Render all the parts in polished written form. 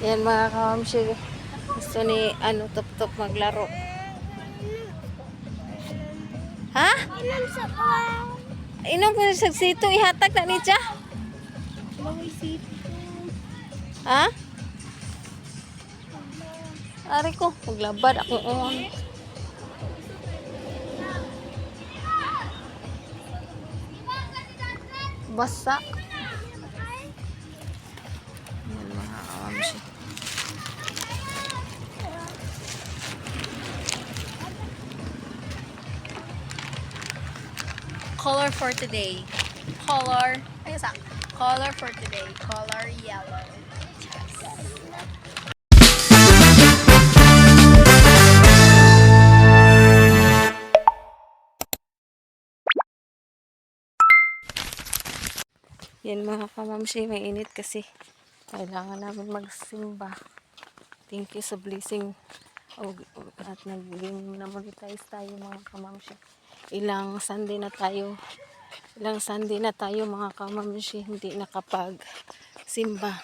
Yan mga kamamshi. Gusto ni Tup-Tup maglaro. Ha? Inom sa kawan. Inom ko sa sito. Ihatag na ni siya. Baway sito. Ha? Ari ko. Maglabad ako. Basa. Yan mga kamamshi. Color for today. Color. Ay, sa. Color for today. Color yellow. Yan mga kamamshi, may init kasi kailangan namin magsimba. Thank you sa blessing. At naging na-monetize tayo mga kamamshi. Ilang Sunday na tayo mga kamamshi hindi nakapag simba.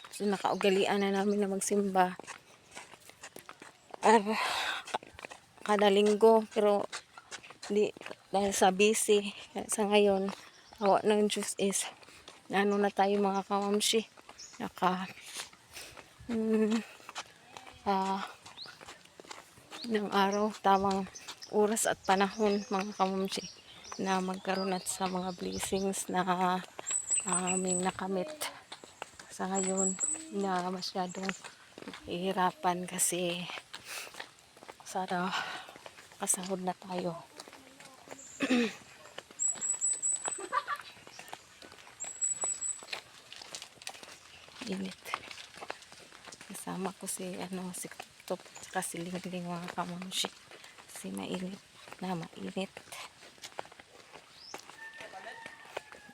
So nakaugalian na namin na magsimba kada linggo, pero dahil sa busy sa ngayon, awa ng Diyos is na tayo mga kamamshi, ng araw, tamang oras at panahon mga kamamshi na magkaroon at sa mga blessings na aming nakamit. Sa ngayon na masyadong ihirapan kasi sana kasahod na tayo. Init. Kasama ko si Tup tsaka si Lingling mga kamamshi. Kasi mainit.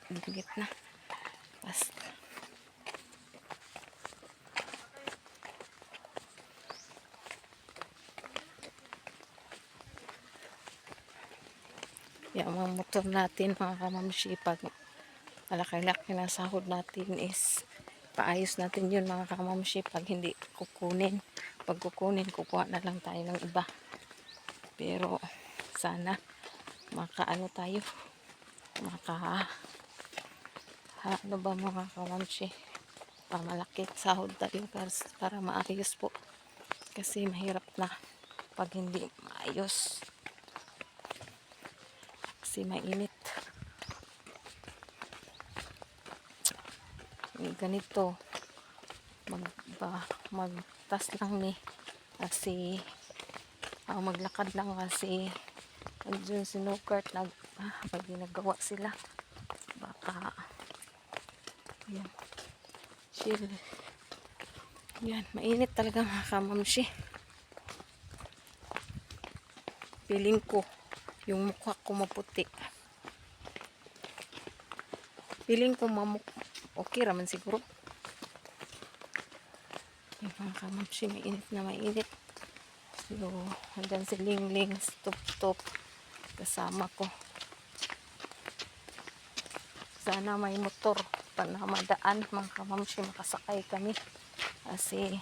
Init na. Basta. Yung mga motor natin mga kamamshi, pag malaki-laki na sahod natin is paayos natin yun mga kamamshi. Pag hindi kukunin, kukuha na lang tayo ng iba. Pero sana makaano tayo, ano ba mga kamamshi, pamalaki sahod tayo para maayos po. Kasi mahirap na pag hindi maayos. Kasi mainit. Ganito magtas lang ni kasi maglakad lang kasi andun sinukart pag ginagawa sila baka yan chill. Yan, mainit talaga mga kamamshi. Feeling ko yung mukha ko maputi. Feeling ko okay raman siguro. Yung mga kamamshi, mainit. So, hanggang si Lingling, Tup-Tup, kasama ko. Sana may motor pa na madaan, mga kamamshi, makasakay kami. Kasi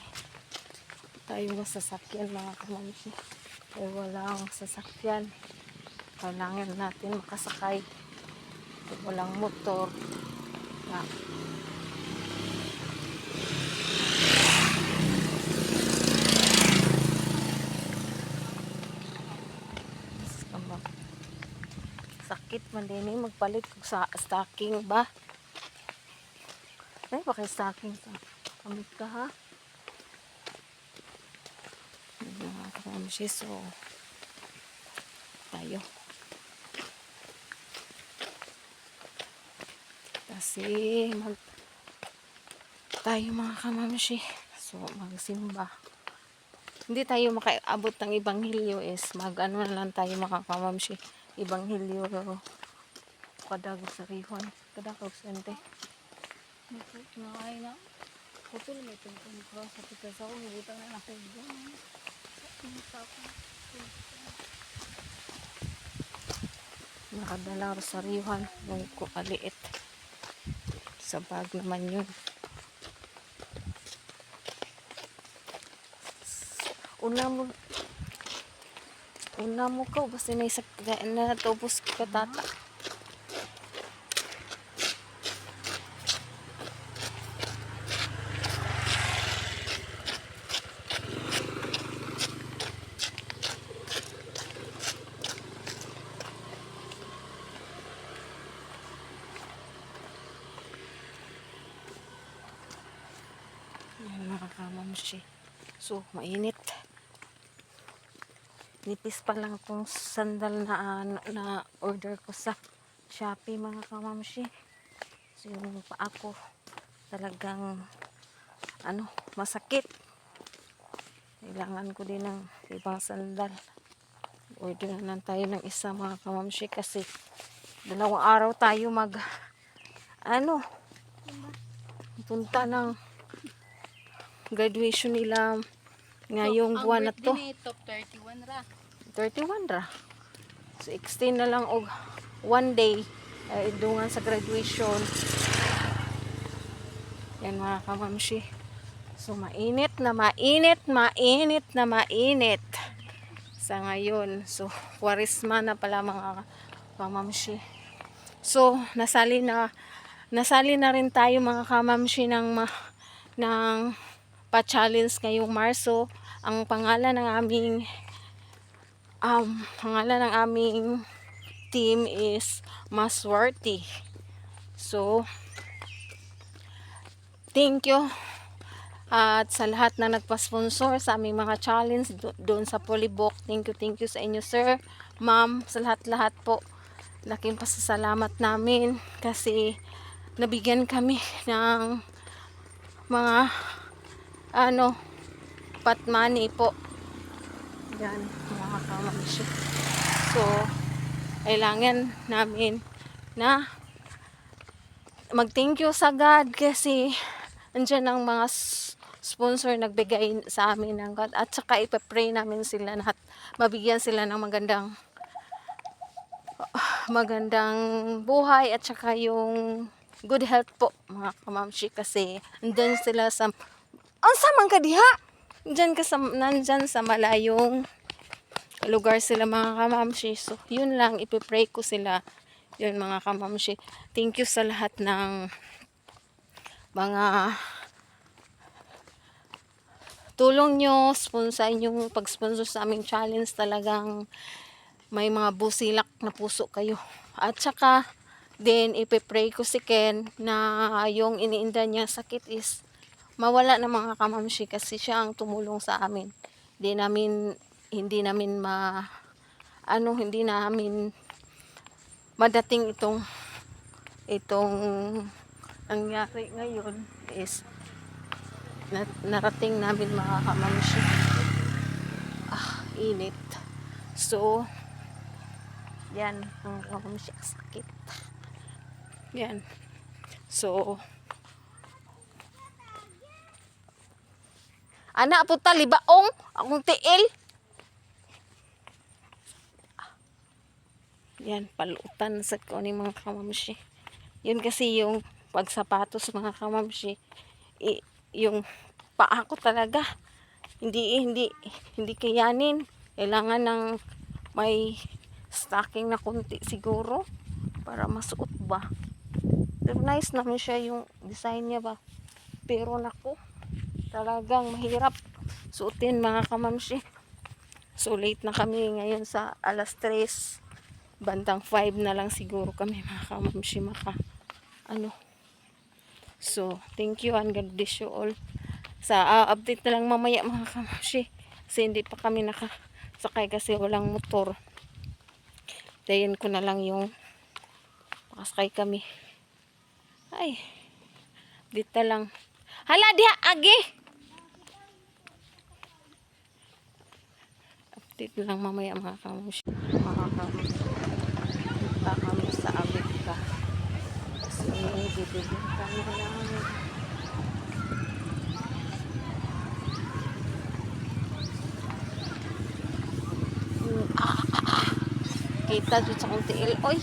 tayo masasakyan, mga kamamshi. Kaya walang sasakyan. Kailangan natin makasakay. Kaya walang motor. Sakit man din magpalit sa stocking ba? Ay, baka stocking sa kamit ka ha? Mga kamamshi, so tayo. Kasi tayo mga kamamshi, so magsimba. Hindi tayo makaabot ng ibanghilyo is mag-ano na lang tayo mga kamamshi. Ibanghilyo kadag sa rihon, kadag sente. Nakay na. Hotel may tungkol ko sa pitas ako. Hibutang na ako dyan. Nakadala sa rihon yung kualiit. Sa bag naman yun. Una mo, una mo ka, basta na isa na tubos ka tata. Yan mga kamamshi. So, mainit. Nipis pa lang tong sandal na order ko sa Shopee mga kamamshi. So, yung paa ko talagang masakit. Kailangan ko din ng ibang sandal. Order na lang tayo ng isa mga kamamshi kasi 2 araw tayo punta ng graduation nila ngayong buwan na to. Top 31 ra. 31 ra. So, extend na lang og 1 day ay dungan sa graduation. Yan mga kamamshi. So, mainit sa ngayon. So, Kwaresma na pala mga kamamshi. So, nasali na rin tayo mga kamamshi ng pa-challenge ngayong Marso. Ang pangalan ng aming team is Maswerte. So, thank you at sa lahat na nagpa-sponsor sa aming mga challenge doon sa Polybok. Thank you sa inyo sir, ma'am, sa lahat po. Laking pasasalamat namin kasi nabigyan kami ng mga pot money po. Yan, mga kamamshi. So, kailangan namin na mag-thank you sa God kasi andyan ang mga sponsor nagbigay sa amin ng God at saka ipapray namin sila na mabigyan sila ng magandang buhay at saka yung good health po mga kamamshi kasi andyan sila sa man ka diha? Nandyan sa malayong lugar sila mga kamamshi. So, yun lang, ipipray ko sila. Yun mga kamamshi. Thank you sa lahat ng mga tulong nyo, yung pag-sponsor sa aming challenge. Talagang may mga busilak na puso kayo. At saka, then, ipipray ko si Ken na yung iniinda niya sakit is mawala na mga kamamshi kasi siya ang tumulong sa amin. Hindi namin madating itong nangyari ngayon is narating namin mga kamamshi. Init. So, yan ang kamamshi, sakit. Yan. So, anak po libaong akong tiil. Yan, palutan sa kuning mga kamamshi. Yun kasi yung pagsapatos mga kamamshi. Yung paa ko talaga hindi kayanin. Kailangan ng may stocking na kunti siguro para masuot ba. Pero nice naman siya yung design niya ba. Pero nako, talagang mahirap suotin mga kamamshi. So late na kami ngayon sa 3:00. Bandang 5 na lang siguro kami mga kamamshi So thank you and God bless you all. Sa update na lang mamaya mga kamamshi. Kasi hindi pa kami nakasakay kasi walang motor. Dayan ko na lang yung makasakay kami. Ay, dito lang. Hala diha agi. Update lang mamaya mga kamamshi. Punta kami sa Amerika. Kasi bibigyan kami lang. Kita dito sa kong tiil. Oy.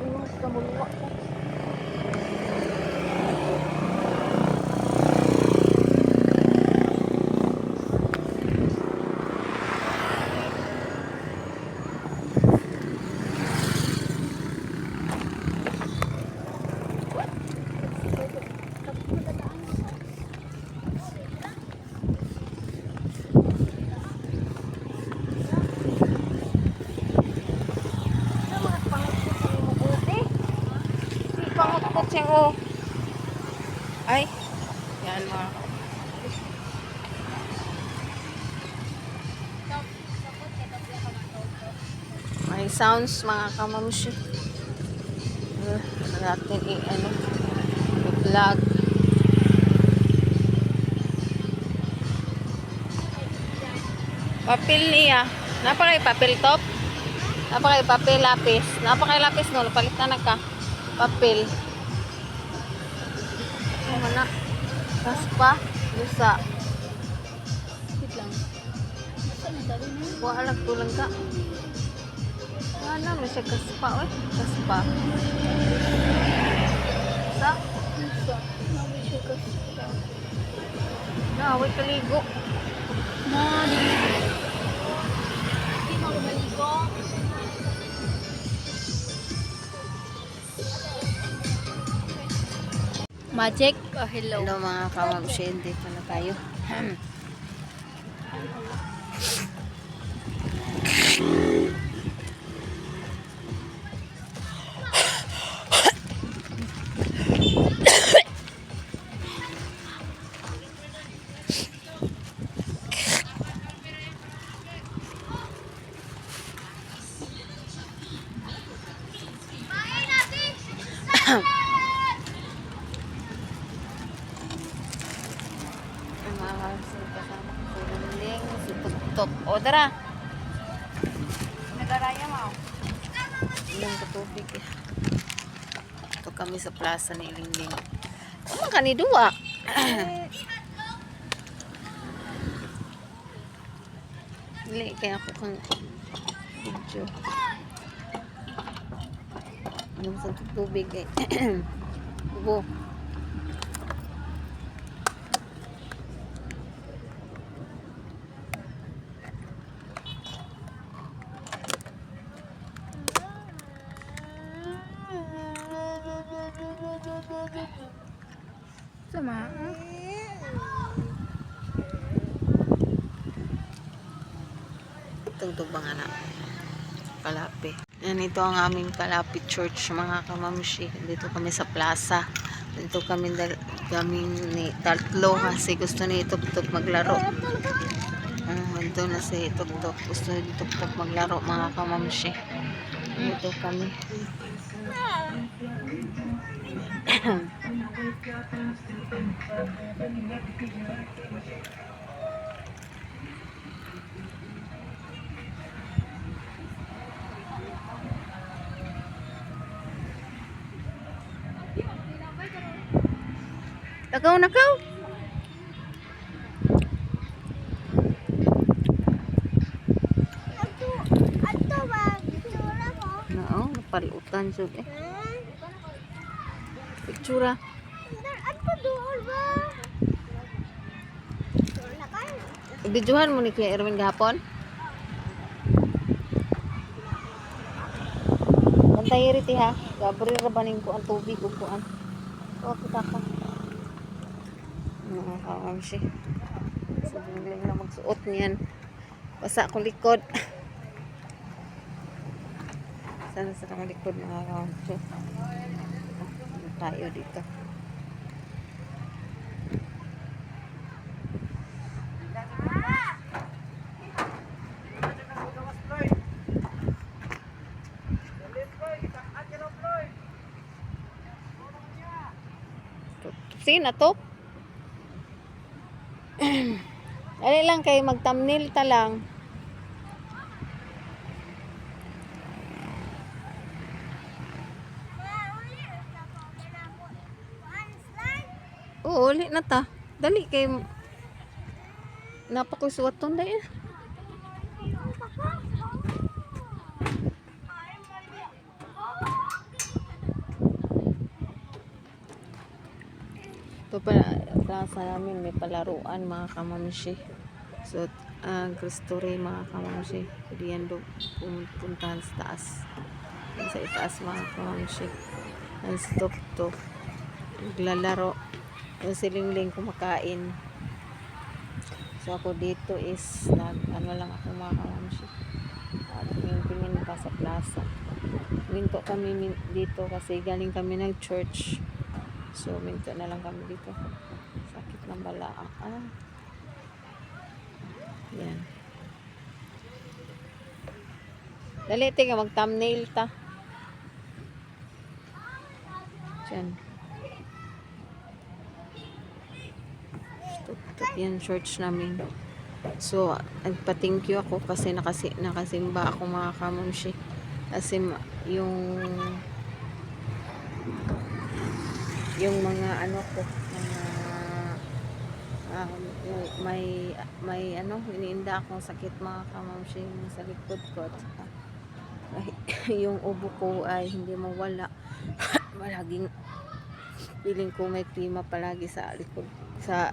Iwas ka muluwa ko. Pangutkot siyang oh. Ay, yan mga. May sounds mga kamamshi. Natin i-ano, i-vlog. Papel niya. Napakay papel top. Napakay papel lapis. Napakay lapis no. Palit na ka. Papel. Ano man na? Kaspa. Lusa. Wait lang. Saan ang dali na? Kuha alag tulang ka. Ano mo siya kaspa. Uy. Kaspa. Sa? Isa. Nabi siya kasi. Naway kaligo. Na, di mo maligo. Magic? Oh, hello. Hello mga kamamshi. Dito na tayo. Kasama ko si Lingling, si Tugtog. O, dara. Nagaraya mo. Ilang katubig eh. Ito kami sa plaza ni Lingling. Ano ka ni Dua? Dili, kaya ako kang video. Ilang sa tubig eh. Ubo. Sama. Tugtog bang anak? Kalapi. Yan, ito ang aming Kalapi Church mga kamamshi. Dito kami sa plaza. Dito kami ni tatlo kasi gusto ni Tugtog maglaro. Ito na si Tugtog. Gusto ni Tugtog maglaro mga kamamshi. Dito kami. Tagaw na kaw. Ato ba? Itsura ko? Oo, napalutan siya eh. Pictura. Ato doon ba? Wala kayo. Ibidyuhan mo ni Kuya Erwin gahapon. Bantay riti ha. Gabriel rabaning ko ang tubig o kuan. O kita ka. Kamamshi. So, biglang na magsuot niyan. Basa ko likod. Sana sa kong likod mga kamamshi. Tayo dito. Sige na to. Dali lang kay mag-thumbnail ta lang. Oo, ulit na ta. Dali kay napakusuwaton dahil. Ito pa, plaza namin, may palaruan mga kamamshi. So, Cristo Rey mga kamamshi. Pwede yan doon pumuntahan sa taas. Yan sa itaas mga kamamshi. Ang stop to. Naglalaro. Yung silingling kumakain. So, ako dito is, ano lang ako mga kamamshi. At tingin pa sa plaza. Minto kami dito kasi galing kami ng church. So, minto na lang kami dito. Sakit ng balaa. Yan. Dali, tingnan, mag-thumbnail ta. Diyan. Stop yan, church namin. So, nagpa-thank you ako kasi nakasimba ako mga kamamshi. Kasi yung mga ano ko, may ano, iniinda akong sakit mga kamamshi sa likod ko. At yung ubo ko ay hindi mawala. Malaging feeling ko may klima palagi sa likod, sa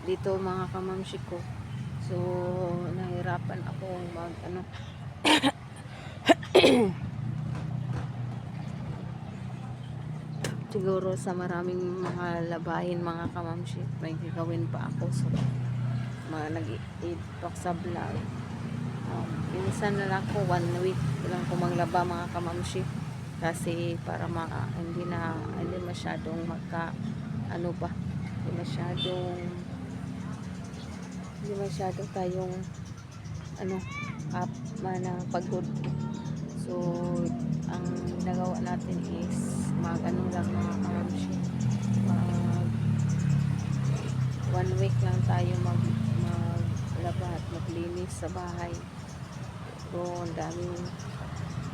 dito mga kamamshi ko. So nahirapan ako mag ano siguro sa maraming mga labahin mga kamamshi may gagawin pa ako. So nag-i-talk sa vlog. Minsan na lang ko 1 week lang ko maglaba mga kamamshi kasi para hindi masyadong hindi masyadong tayong ng pagod. So ang ginagawa natin is lang mga kamamshi, 1 week lang tayo maglaba at maglinis sa bahay. So ang daming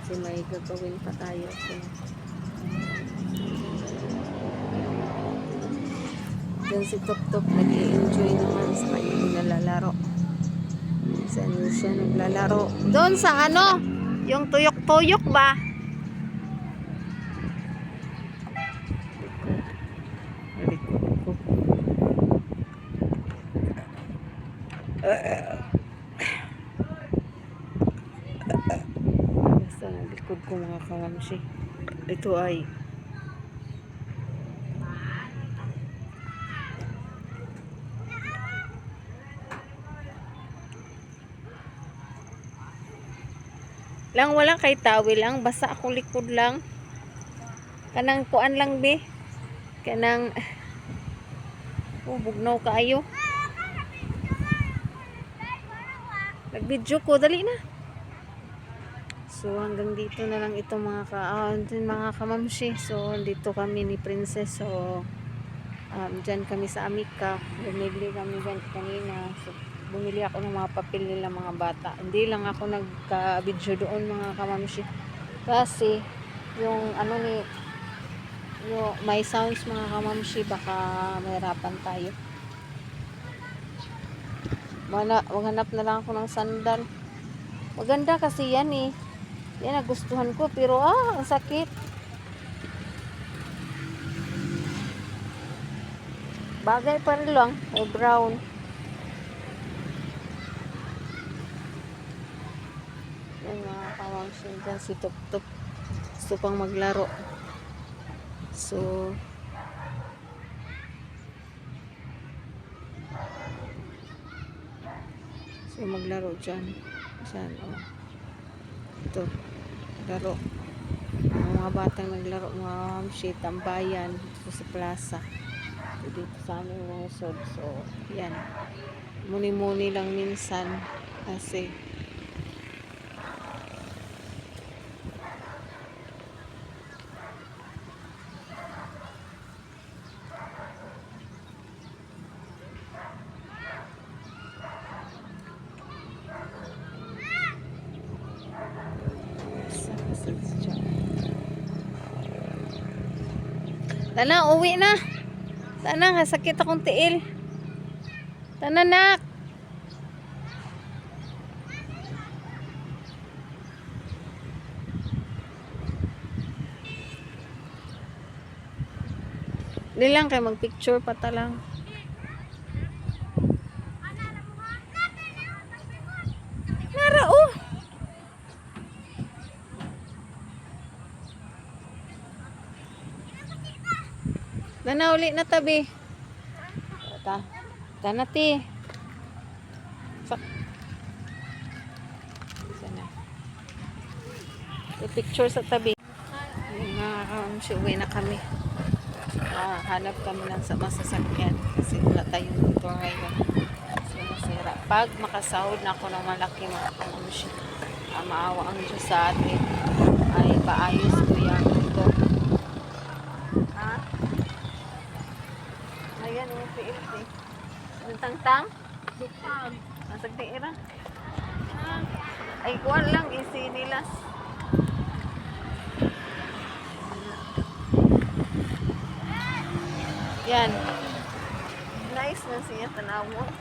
kasi may gagawin pa tayo. So, yan si Tok nag-i-enjoy naman sa kanyang nalalaro. Saan siya naglalaro? Doon sa ano? Yung tuyok-tuyok ba? Basta likod ko mga kamamshi. Ito ay wala kay tawil lang, basta ako likod lang. Kanang kuan lang be. Kanang bugnaw kaayo. Nag-video ko, dali na. So hanggang dito na lang ito mga kamamshi. So dito kami ni Princess. So dyan kami sa Amica. Bumili kami dyan kanina. So bumili ako ng mga papel nila mga bata. Hindi lang ako nagka-video doon mga kamamshi. Kasi yung yung may sounds mga kamamshi, baka mahirapan tayo. Maghanap na lang ako ng sandal. Maganda kasi yan eh. Yan nagustuhan ko pero ang sakit. Bagay pa rin lang, may brown. Yan mga kamamshi, dyan si Tok. Gusto pang maglaro. So maglaro dyan. Ito, laro. Mga batang naglaro, mga kamamshi, tambayan dito sa plaza. Dito sa aming lungsod. So yan, muni-muni lang minsan kasi Tana, uwi na. Tana, sakit akong tiil. Tana, nak. Di lang kay magpicture pa ta lang. Nara oh. Dana uli na tabi. Ta. Dana ti. Sana. Picture sa tabi. Uwi na kami. Hanap kami ng sa masasakyan kasi wala tayong motor ngayon. So, nasira. Pag makasahod na ako ng malaki mga kamamshi, maawa ang Diyos sa atin, ay paayos ko yan ito. Ha? Ayan, yung PLT. Ang tang-tang? Dupag. Nasag di ira. Ay, kuwan lang, isi nilas. Yan. Nice na siya tanawon.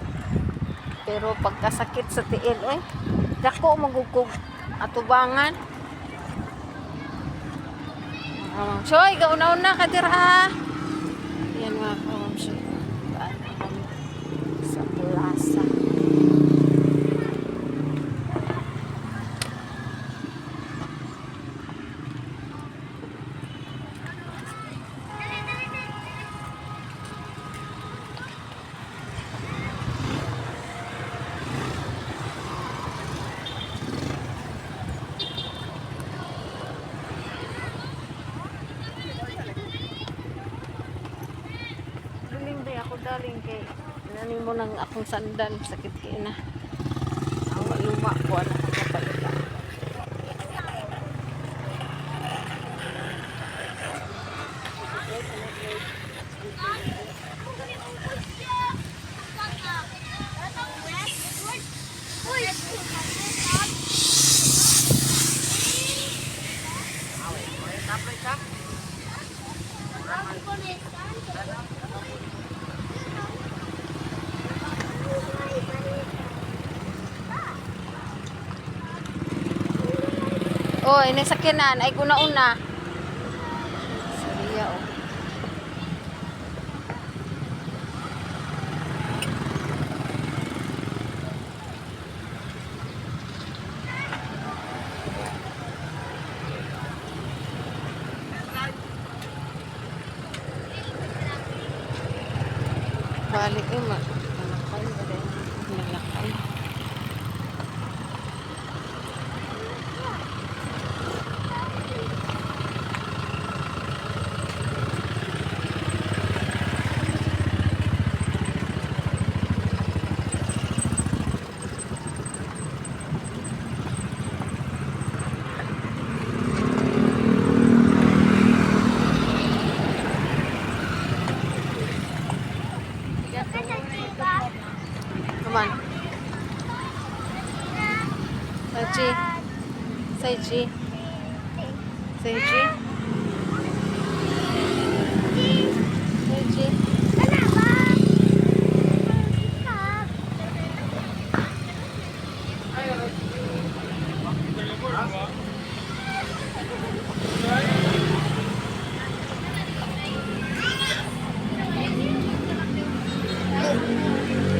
Pero pagkasakit sa tiil, dako magugug atubangan. Choy, gauna-una ka dira. Yan mga kamamshi. Daan na kami sa plaza. Ako daling kay nani mo nang akong sandal sakit kay na luma ko na kapalita. Oh, ini sakyanan ay kuna-una. Sariya oh. Balik malakay ba din? Malakay. Come on. Say G. Say G. Say G.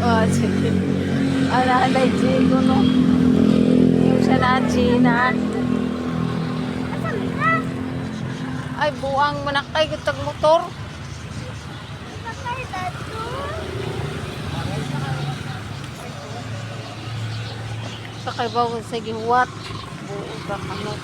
Oh, sige. Ala, G ko no. Yung siya na G na. Ay, buang manakay kitag motor. Sakay ba kung sige what? Buong ka kanot.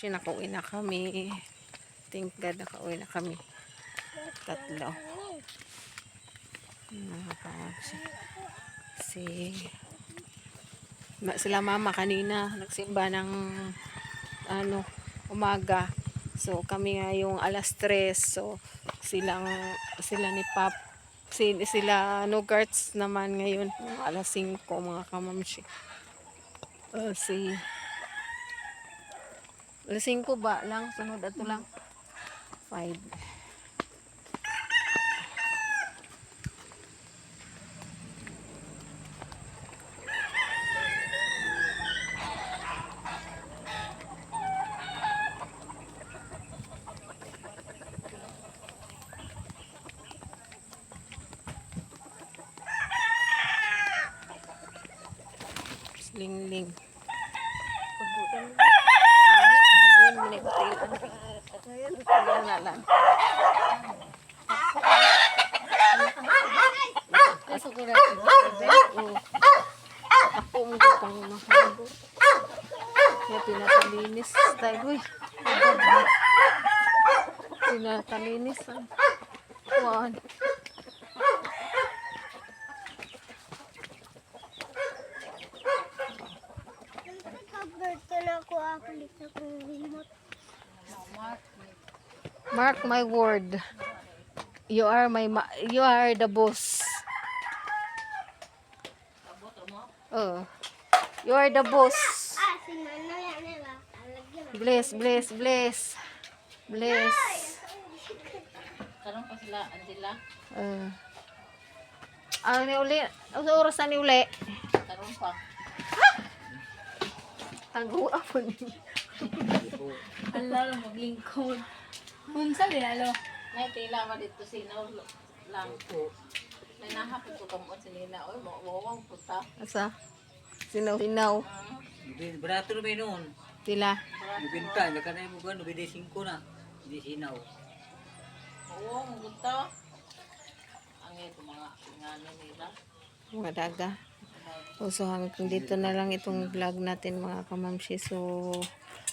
Nakauwi na kami. Thank God nakauwi na kami. Tatlo. Sila mama kanina nagsimba ng umaga. So kami nga yung alas 3. So sila ni Pap, sila Nogarts naman ngayon, mga alas 5 mga kamamshi. Si alas 5 ba lang, sunod ato lang 5. Lingling. Pagutan mo. Ayan, minigtilan. Ayan, kaya na lang. Kaso ko natin. Oo. Ako mo pang mahabo. Kaya pinatalinis. Tayo, uy. Pinatalinis. Kuhaan. Mark my word. You are the boss. You are the boss. Bless. Karon pa sila, Angela. Ano ni uli? Sa oras na ni uli? Karon pa. Tago ako ni. Ang lalo maglingkod. Unsa di lalo? Nay tila ma dito sinaw lang. Nay nahapon ko kamot sila. Oy, mawawang puta. Asa? Sinaw. Barato na ba noon? Tila. Nubinta, baka na yung mga nubindi 5 na. Hindi sinaw. Oo, puta. Ang ito mga ingano nila. Mga daga. So hanggang dito na lang itong vlog natin mga kamamshi. So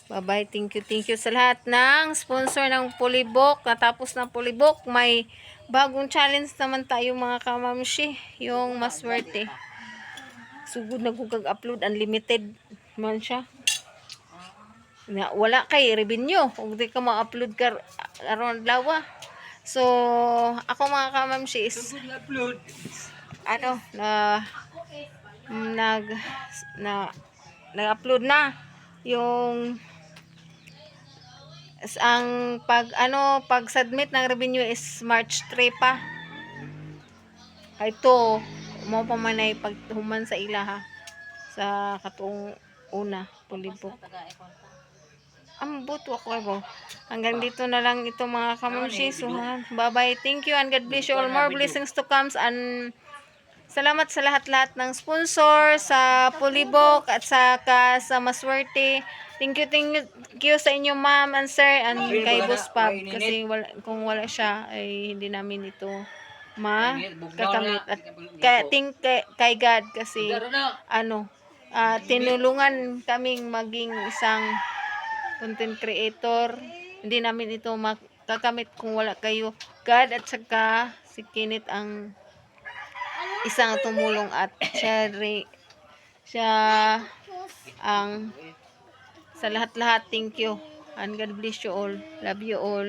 bye-bye. Thank you sa lahat ng sponsor ng Polybok. Natapos ng Polybok, may bagong challenge naman tayo mga kamamshi. Yung maswerte. Sugod na kung kag-upload. Unlimited man siya. Wala kay revenue. Kung di ka ma-upload ka around lawa. So ako mga kamamshi is Upload. nag-upload na yung ang pag submit ng revenue is March 3 pa. Ito mo pa man ay paghuman sa ilaha sa katong una Polybok. Ambot ako ko. Hanggang dito na lang ito mga kamamshi. So bye bye. Thank you and God bless you all. More blessings to come and salamat sa lahat-lahat ng sponsor sa Polybok at sa Maswerte. Thank you sa inyo ma'am and sir and kay Boss Pab kasi kung wala siya ay hindi namin ito makakamit at kay God kasi tinulungan kaming maging isang content creator. Hindi namin ito makakamit kung wala kayo. God at saka si Kenneth ang isang tumulong at siya ang sa lahat-lahat. Thank you and God bless you all. Love you all.